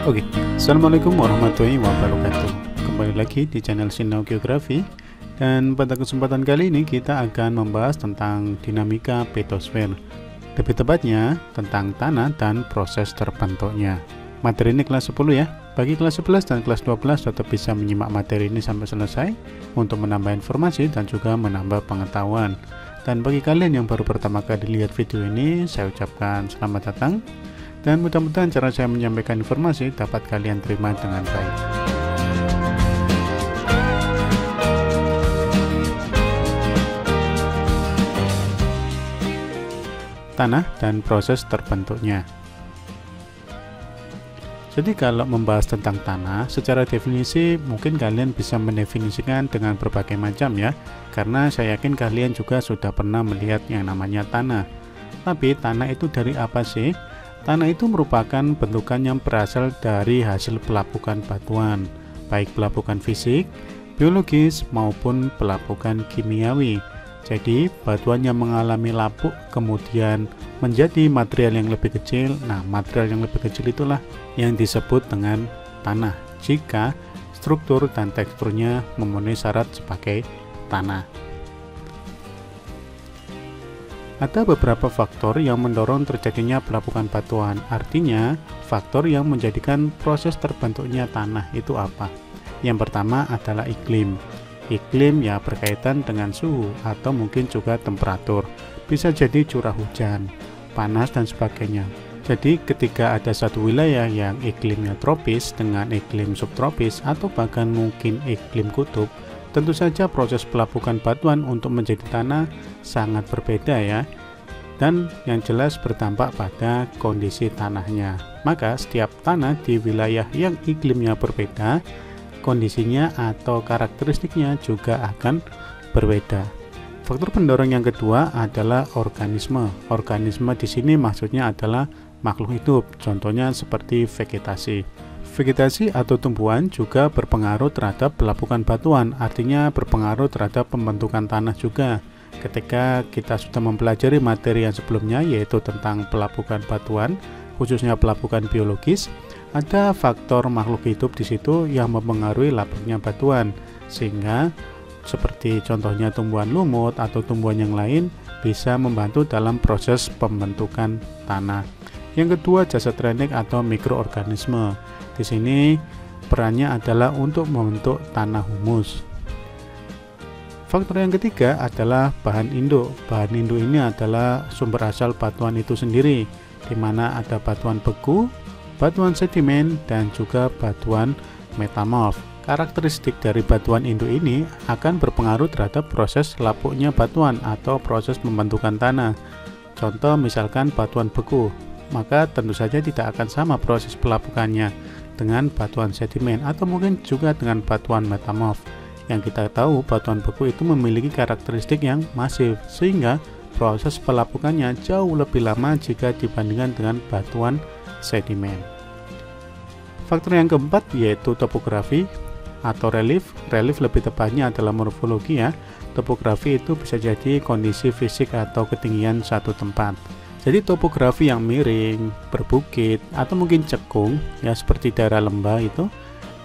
Oke, Assalamualaikum warahmatullahi wabarakatuh. Kembali lagi di channel Sinau Geografi. Dan pada kesempatan kali ini kita akan membahas tentang dinamika petosfer. Lebih tepatnya tentang tanah dan proses terbentuknya. Materi ini kelas 10 ya. Bagi kelas 11 dan kelas 12 tetap bisa menyimak materi ini sampai selesai untuk menambah informasi dan juga menambah pengetahuan. Dan bagi kalian yang baru pertama kali lihat video ini, saya ucapkan selamat datang. Dan mudah-mudahan cara saya menyampaikan informasi dapat kalian terima dengan baik. Tanah dan proses terbentuknya. Jadi kalau membahas tentang tanah, secara definisi mungkin kalian bisa mendefinisikan dengan berbagai macam ya, karena saya yakin kalian juga sudah pernah melihat yang namanya tanah. Tapi tanah itu dari apa sih? Tanah itu merupakan bentukan yang berasal dari hasil pelapukan batuan, baik pelapukan fisik, biologis maupun pelapukan kimiawi. Jadi batuan yang mengalami lapuk kemudian menjadi material yang lebih kecil. Nah, material yang lebih kecil itulah yang disebut dengan tanah jika struktur dan teksturnya memenuhi syarat sebagai tanah. Ada beberapa faktor yang mendorong terjadinya pelapukan batuan. Artinya, faktor yang menjadikan proses terbentuknya tanah itu apa? Yang pertama adalah iklim. Iklim ya berkaitan dengan suhu atau mungkin juga temperatur. Bisa jadi curah hujan, panas dan sebagainya. Jadi ketika ada satu wilayah yang iklimnya tropis dengan iklim subtropis atau bahkan mungkin iklim kutub, tentu saja proses pelapukan batuan untuk menjadi tanah sangat berbeda ya. Dan yang jelas berdampak pada kondisi tanahnya. Maka setiap tanah di wilayah yang iklimnya berbeda, kondisinya atau karakteristiknya juga akan berbeda. Faktor pendorong yang kedua adalah organisme. Organisme di sini maksudnya adalah makhluk hidup, contohnya seperti vegetasi. Vegetasi atau tumbuhan juga berpengaruh terhadap pelapukan batuan, artinya berpengaruh terhadap pembentukan tanah juga. Ketika kita sudah mempelajari materi yang sebelumnya yaitu tentang pelapukan batuan, khususnya pelapukan biologis, ada faktor makhluk hidup di situ yang mempengaruhi lapuknya batuan, sehingga seperti contohnya tumbuhan lumut atau tumbuhan yang lain bisa membantu dalam proses pembentukan tanah. Yang kedua, jasad renek atau mikroorganisme. Di sini perannya adalah untuk membentuk tanah humus. Faktor yang ketiga adalah bahan induk. Bahan induk ini adalah sumber asal batuan itu sendiri, di mana ada batuan beku, batuan sedimen, dan juga batuan metamorf. Karakteristik dari batuan induk ini akan berpengaruh terhadap proses lapuknya batuan atau proses pembentukan tanah. Contoh misalkan batuan beku, maka tentu saja tidak akan sama proses pelapukannya dengan batuan sedimen atau mungkin juga dengan batuan metamorf. Yang kita tahu batuan beku itu memiliki karakteristik yang masif, sehingga proses pelapukannya jauh lebih lama jika dibandingkan dengan batuan sedimen. Faktor yang keempat yaitu topografi atau relief. Relief lebih tepatnya adalah morfologi ya. Topografi itu bisa jadi kondisi fisik atau ketinggian suatu tempat. Jadi topografi yang miring, berbukit atau mungkin cekung ya seperti daerah lembah itu.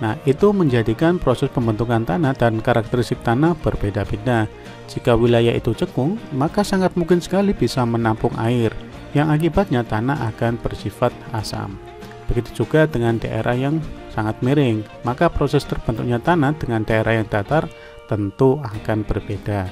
Nah, itu menjadikan proses pembentukan tanah dan karakteristik tanah berbeda-beda. Jika wilayah itu cekung, maka sangat mungkin sekali bisa menampung air, yang akibatnya tanah akan bersifat asam. Begitu juga dengan daerah yang sangat miring, maka proses terbentuknya tanah dengan daerah yang datar tentu akan berbeda.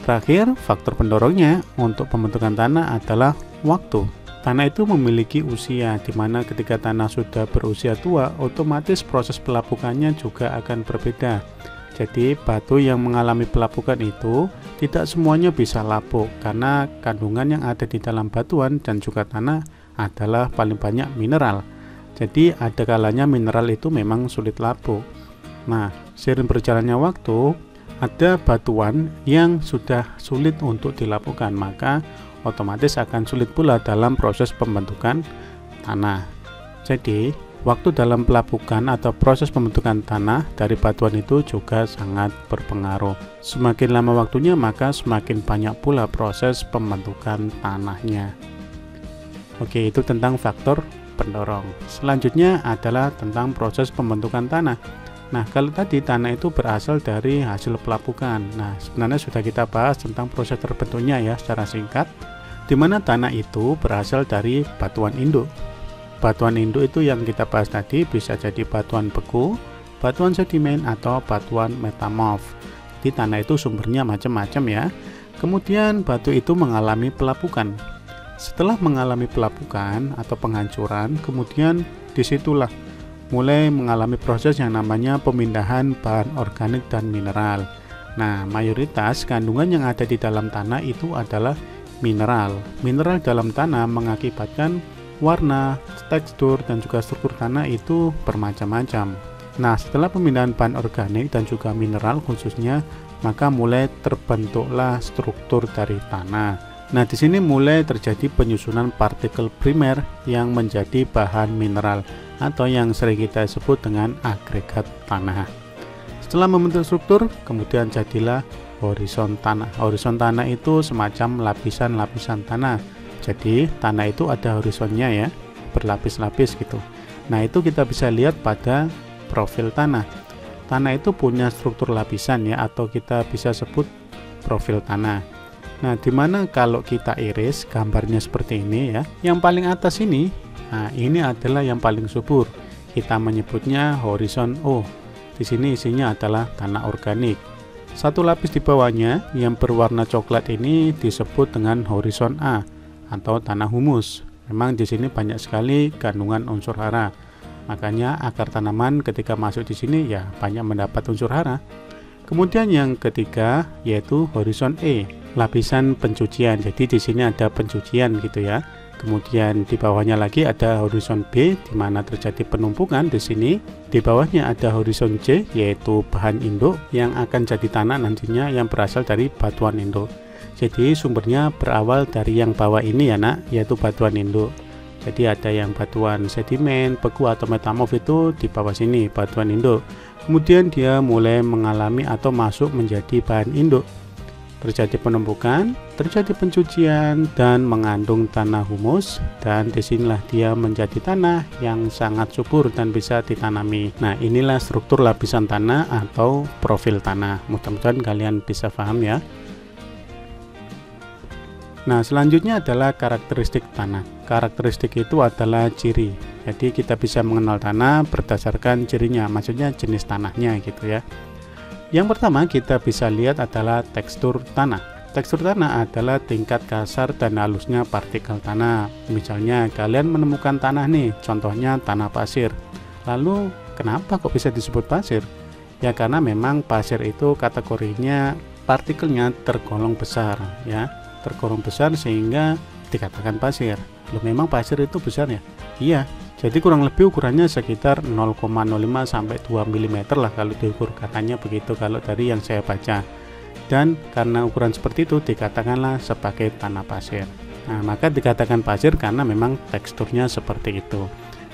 Terakhir, faktor pendorongnya untuk pembentukan tanah adalah waktu. Tanah itu memiliki usia, di mana ketika tanah sudah berusia tua, otomatis proses pelapukannya juga akan berbeda. Jadi batu yang mengalami pelapukan itu tidak semuanya bisa lapuk, karena kandungan yang ada di dalam batuan dan juga tanah adalah paling banyak mineral. Jadi ada kalanya mineral itu memang sulit lapuk. Nah, seiring berjalannya waktu, ada batuan yang sudah sulit untuk dilapukkan, maka otomatis akan sulit pula dalam proses pembentukan tanah. Jadi, waktu dalam pelapukan atau proses pembentukan tanah dari batuan itu juga sangat berpengaruh. Semakin lama waktunya, maka semakin banyak pula proses pembentukan tanahnya. Oke, itu tentang faktor pendorong. Selanjutnya adalah tentang proses pembentukan tanah. Nah, kalau tadi tanah itu berasal dari hasil pelapukan. Nah, sebenarnya sudah kita bahas tentang proses terbentuknya ya secara singkat, di mana tanah itu berasal dari batuan induk. Batuan induk itu yang kita bahas tadi bisa jadi batuan beku, batuan sedimen, atau batuan metamorf. Jadi tanah itu sumbernya macam-macam ya. Kemudian batu itu mengalami pelapukan. Setelah mengalami pelapukan atau penghancuran, kemudian disitulah mulai mengalami proses yang namanya pemindahan bahan organik dan mineral. Nah, mayoritas kandungan yang ada di dalam tanah itu adalah mineral. Mineral dalam tanah mengakibatkan warna, tekstur, dan juga struktur tanah itu bermacam-macam. Nah, setelah pemindahan bahan organik dan juga mineral khususnya, maka mulai terbentuklah struktur dari tanah. Nah, di sini mulai terjadi penyusunan partikel primer yang menjadi bahan mineral atau yang sering kita sebut dengan agregat tanah. Setelah membentuk struktur, kemudian jadilah horizon tanah. Horizon tanah itu semacam lapisan-lapisan tanah. Jadi tanah itu ada horizonnya ya, berlapis-lapis gitu. Nah, itu kita bisa lihat pada profil tanah. Tanah itu punya struktur lapisan ya, atau kita bisa sebut profil tanah. Nah, dimana kalau kita iris gambarnya seperti ini ya, yang paling atas ini, nah ini adalah yang paling subur. Kita menyebutnya horizon O. Di sini isinya adalah tanah organik. Satu lapis di bawahnya yang berwarna coklat ini disebut dengan horizon A atau tanah humus. Memang di sini banyak sekali kandungan unsur hara. Makanya akar tanaman ketika masuk di sini ya banyak mendapat unsur hara. Kemudian yang ketiga yaitu horizon E, lapisan pencucian. Jadi di sini ada pencucian gitu ya. Kemudian di bawahnya lagi ada horizon B di mana terjadi penumpukan di sini. Di bawahnya ada horizon C yaitu bahan induk yang akan jadi tanah nantinya yang berasal dari batuan induk. Jadi sumbernya berawal dari yang bawah ini ya nak, yaitu batuan induk. Jadi ada yang batuan sedimen, beku atau metamorf itu di bawah sini, batuan induk. Kemudian dia mulai mengalami atau masuk menjadi bahan induk. Terjadi penumpukan, terjadi pencucian, dan mengandung tanah humus. Dan disinilah dia menjadi tanah yang sangat subur dan bisa ditanami. Nah, inilah struktur lapisan tanah atau profil tanah. Mudah-mudahan kalian bisa paham ya. Nah, selanjutnya adalah karakteristik tanah. Karakteristik itu adalah ciri. Jadi kita bisa mengenal tanah berdasarkan cirinya, maksudnya jenis tanahnya gitu ya. Yang pertama kita bisa lihat adalah tekstur tanah. Tekstur tanah adalah tingkat kasar dan halusnya partikel tanah. Misalnya kalian menemukan tanah nih, contohnya tanah pasir. Lalu kenapa kok bisa disebut pasir? Ya karena memang pasir itu kategorinya partikelnya tergolong besar ya. Tergolong besar sehingga dikatakan pasir. Loh, memang pasir itu besar ya? Iya, jadi kurang lebih ukurannya sekitar 0,05 sampai 2 mm lah kalau diukur, katanya begitu kalau dari yang saya baca. Dan karena ukuran seperti itu dikatakanlah sebagai tanah pasir. Nah, maka dikatakan pasir karena memang teksturnya seperti itu.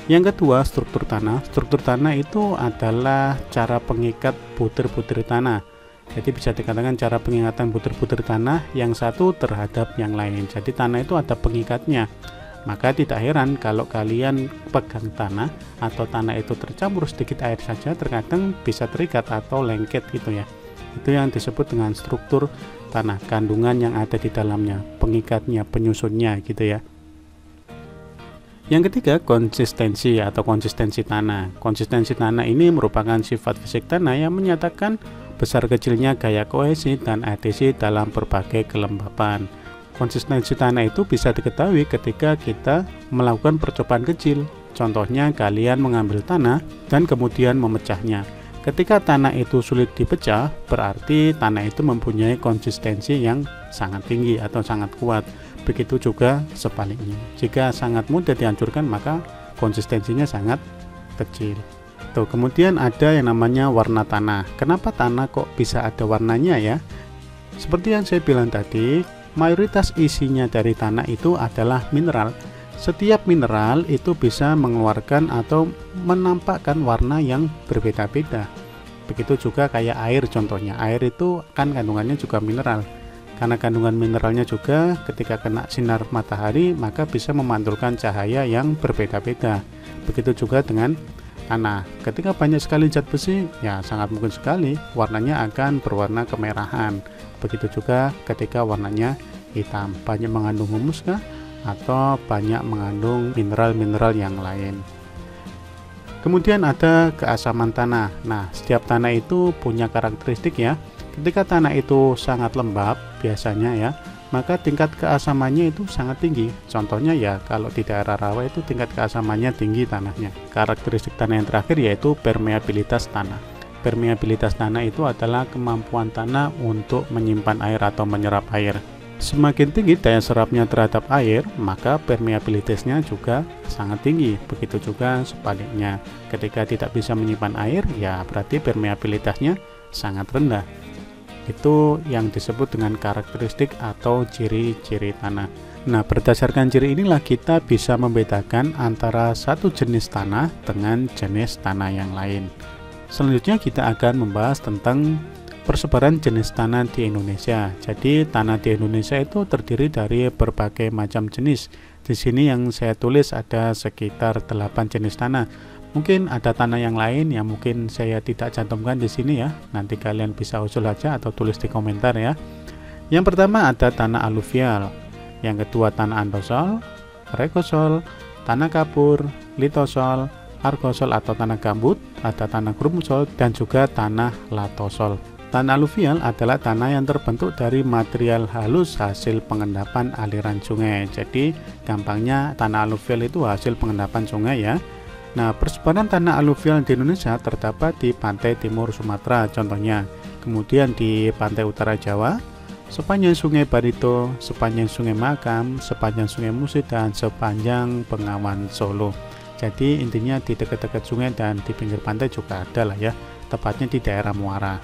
Yang kedua, struktur tanah. Struktur tanah itu adalah cara pengikat butir-butir tanah. Jadi bisa dikatakan cara pengikatan butir-butir tanah yang satu terhadap yang lain. Jadi tanah itu ada pengikatnya. Maka tidak heran kalau kalian pegang tanah atau tanah itu tercampur sedikit air saja, terkadang bisa terikat atau lengket gitu ya. Itu yang disebut dengan struktur tanah, kandungan yang ada di dalamnya, pengikatnya, penyusunnya gitu ya. Yang ketiga, konsistensi atau konsistensi tanah. Konsistensi tanah ini merupakan sifat fisik tanah yang menyatakan besar kecilnya gaya kohesi dan adhesi dalam berbagai kelembapan. Konsistensi tanah itu bisa diketahui ketika kita melakukan percobaan kecil. Contohnya kalian mengambil tanah dan kemudian memecahnya. Ketika tanah itu sulit dipecah, berarti tanah itu mempunyai konsistensi yang sangat tinggi atau sangat kuat. Begitu juga sebaliknya. Jika sangat mudah dihancurkan, maka konsistensinya sangat kecil. Tuh, kemudian ada yang namanya warna tanah. Kenapa tanah kok bisa ada warnanya ya? Seperti yang saya bilang tadi, mayoritas isinya dari tanah itu adalah mineral. Setiap mineral itu bisa mengeluarkan atau menampakkan warna yang berbeda-beda. Begitu juga kayak air contohnya. Air itu kan kandungannya juga mineral. Karena kandungan mineralnya juga ketika kena sinar matahari maka bisa memantulkan cahaya yang berbeda-beda. Begitu juga dengan tanah. Ketika banyak sekali zat besi, ya sangat mungkin sekali warnanya akan berwarna kemerahan. Begitu juga ketika warnanya hitam, banyak mengandung humus kah? Atau banyak mengandung mineral-mineral yang lain. Kemudian ada keasaman tanah. Nah, setiap tanah itu punya karakteristik ya. Ketika tanah itu sangat lembab biasanya ya, maka tingkat keasamannya itu sangat tinggi. Contohnya ya kalau di daerah rawa itu tingkat keasamannya tinggi tanahnya. Karakteristik tanah yang terakhir yaitu permeabilitas tanah. Permeabilitas tanah itu adalah kemampuan tanah untuk menyimpan air atau menyerap air. Semakin tinggi daya serapnya terhadap air, maka permeabilitasnya juga sangat tinggi. Begitu juga sebaliknya, ketika tidak bisa menyimpan air, ya berarti permeabilitasnya sangat rendah. Itu yang disebut dengan karakteristik atau ciri-ciri tanah. Nah, berdasarkan ciri inilah kita bisa membedakan antara satu jenis tanah dengan jenis tanah yang lain. Selanjutnya kita akan membahas tentang persebaran jenis tanah di Indonesia. Jadi tanah di Indonesia itu terdiri dari berbagai macam jenis. Di sini yang saya tulis ada sekitar 8 jenis tanah. Mungkin ada tanah yang lain yang mungkin saya tidak cantumkan di sini ya. Nanti kalian bisa usul aja atau tulis di komentar ya. Yang pertama ada tanah aluvial. Yang kedua tanah andosol, regosol, tanah kapur, litosol, argosol atau tanah gambut, ada tanah grumusol dan juga tanah latosol. Tanah aluvial adalah tanah yang terbentuk dari material halus hasil pengendapan aliran sungai. Jadi gampangnya tanah aluvial itu hasil pengendapan sungai ya. Nah, persebaran tanah aluvial di Indonesia terdapat di pantai timur Sumatera contohnya, kemudian di pantai utara Jawa, sepanjang sungai Barito, sepanjang sungai Makam, sepanjang sungai Musi, dan sepanjang Bengawan Solo. Jadi intinya di dekat-dekat sungai dan di pinggir pantai juga ada lah ya, tepatnya di daerah Muara.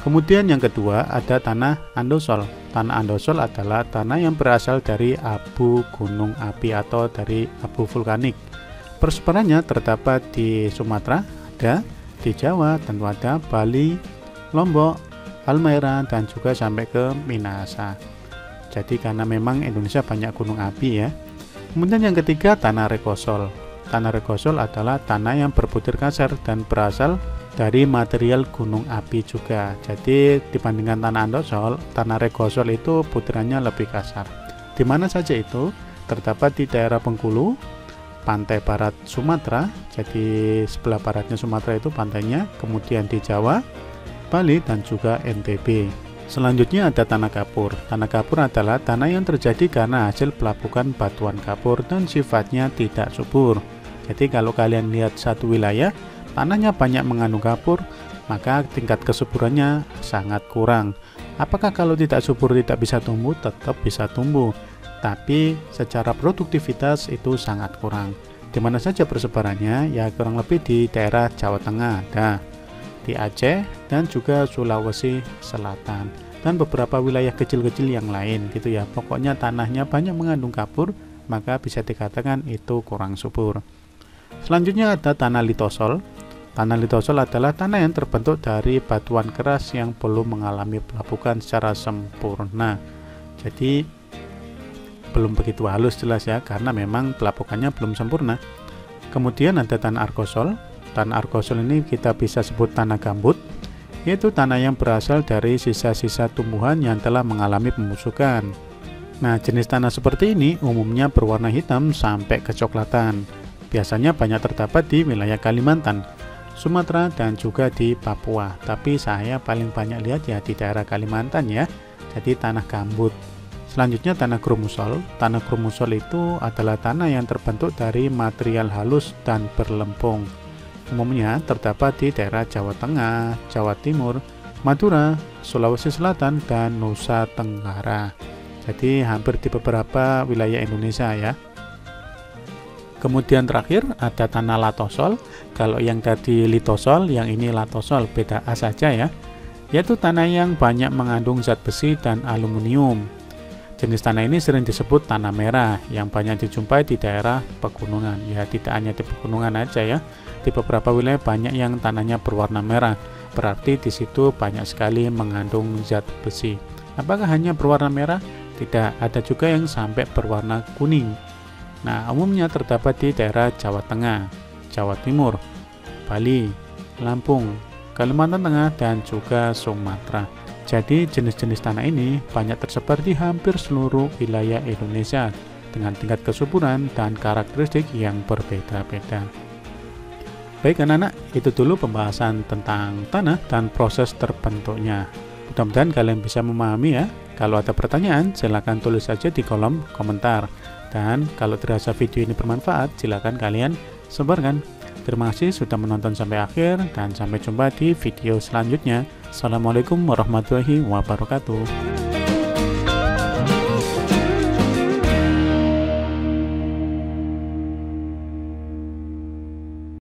Kemudian yang kedua ada tanah andosol. Tanah andosol adalah tanah yang berasal dari abu gunung api atau dari abu vulkanik. Persebarannya terdapat di Sumatera, ada di Jawa, tentu ada Bali, Lombok, Halmahera, dan juga sampai ke Minahasa. Jadi karena memang Indonesia banyak gunung api ya. Kemudian yang ketiga tanah regosol. Tanah regosol adalah tanah yang berbutir kasar dan berasal dari material gunung api juga. Jadi dibandingkan tanah andosol, tanah regosol itu butirannya lebih kasar. Di mana saja itu? Terdapat di daerah Bengkulu, pantai barat Sumatera, jadi sebelah baratnya Sumatera itu pantainya, kemudian di Jawa, Bali, dan juga NTB. Selanjutnya ada tanah kapur. Tanah kapur adalah tanah yang terjadi karena hasil pelapukan batuan kapur dan sifatnya tidak subur. Jadi kalau kalian lihat satu wilayah, tanahnya banyak mengandung kapur, maka tingkat kesuburannya sangat kurang. Apakah kalau tidak subur tidak bisa tumbuh? Tetap bisa tumbuh, tapi secara produktivitas itu sangat kurang. Di mana saja persebarannya? Ya kurang lebih di daerah Jawa Tengah ada, di Aceh, dan juga Sulawesi Selatan, dan beberapa wilayah kecil-kecil yang lain gitu ya. Pokoknya tanahnya banyak mengandung kapur, maka bisa dikatakan itu kurang subur. Selanjutnya ada tanah litosol. Tanah litosol adalah tanah yang terbentuk dari batuan keras yang belum mengalami pelapukan secara sempurna. Jadi belum begitu halus jelas ya, karena memang pelapukannya belum sempurna. Kemudian ada tanah argosol. Tanah argosol ini kita bisa sebut tanah gambut, yaitu tanah yang berasal dari sisa-sisa tumbuhan yang telah mengalami pembusukan. Nah, jenis tanah seperti ini umumnya berwarna hitam sampai kecoklatan. Biasanya banyak terdapat di wilayah Kalimantan, Sumatera, dan juga di Papua. Tapi saya paling banyak lihat ya di daerah Kalimantan ya. Jadi tanah gambut. Selanjutnya tanah grumusol. Tanah grumusol itu adalah tanah yang terbentuk dari material halus dan berlempung. Umumnya terdapat di daerah Jawa Tengah, Jawa Timur, Madura, Sulawesi Selatan, dan Nusa Tenggara. Jadi hampir di beberapa wilayah Indonesia ya. Kemudian terakhir ada tanah latosol. Kalau yang tadi litosol, yang ini latosol, beda A saja ya. Yaitu tanah yang banyak mengandung zat besi dan aluminium. Jenis tanah ini sering disebut tanah merah, yang banyak dijumpai di daerah pegunungan. Ya tidak hanya di pegunungan aja ya. Di beberapa wilayah banyak yang tanahnya berwarna merah. Berarti di situ banyak sekali mengandung zat besi. Apakah hanya berwarna merah? Tidak, ada juga yang sampai berwarna kuning. Nah, umumnya terdapat di daerah Jawa Tengah, Jawa Timur, Bali, Lampung, Kalimantan Tengah, dan juga Sumatera. Jadi jenis-jenis tanah ini banyak tersebar di hampir seluruh wilayah Indonesia dengan tingkat kesuburan dan karakteristik yang berbeda-beda. Baik anak-anak, itu dulu pembahasan tentang tanah dan proses terbentuknya. Mudah-mudahan kalian bisa memahami ya. Kalau ada pertanyaan, silakan tulis saja di kolom komentar. Dan kalau dirasa video ini bermanfaat, silakan kalian sebarkan. Terima kasih sudah menonton sampai akhir dan sampai jumpa di video selanjutnya. Assalamualaikum warahmatullahi wabarakatuh.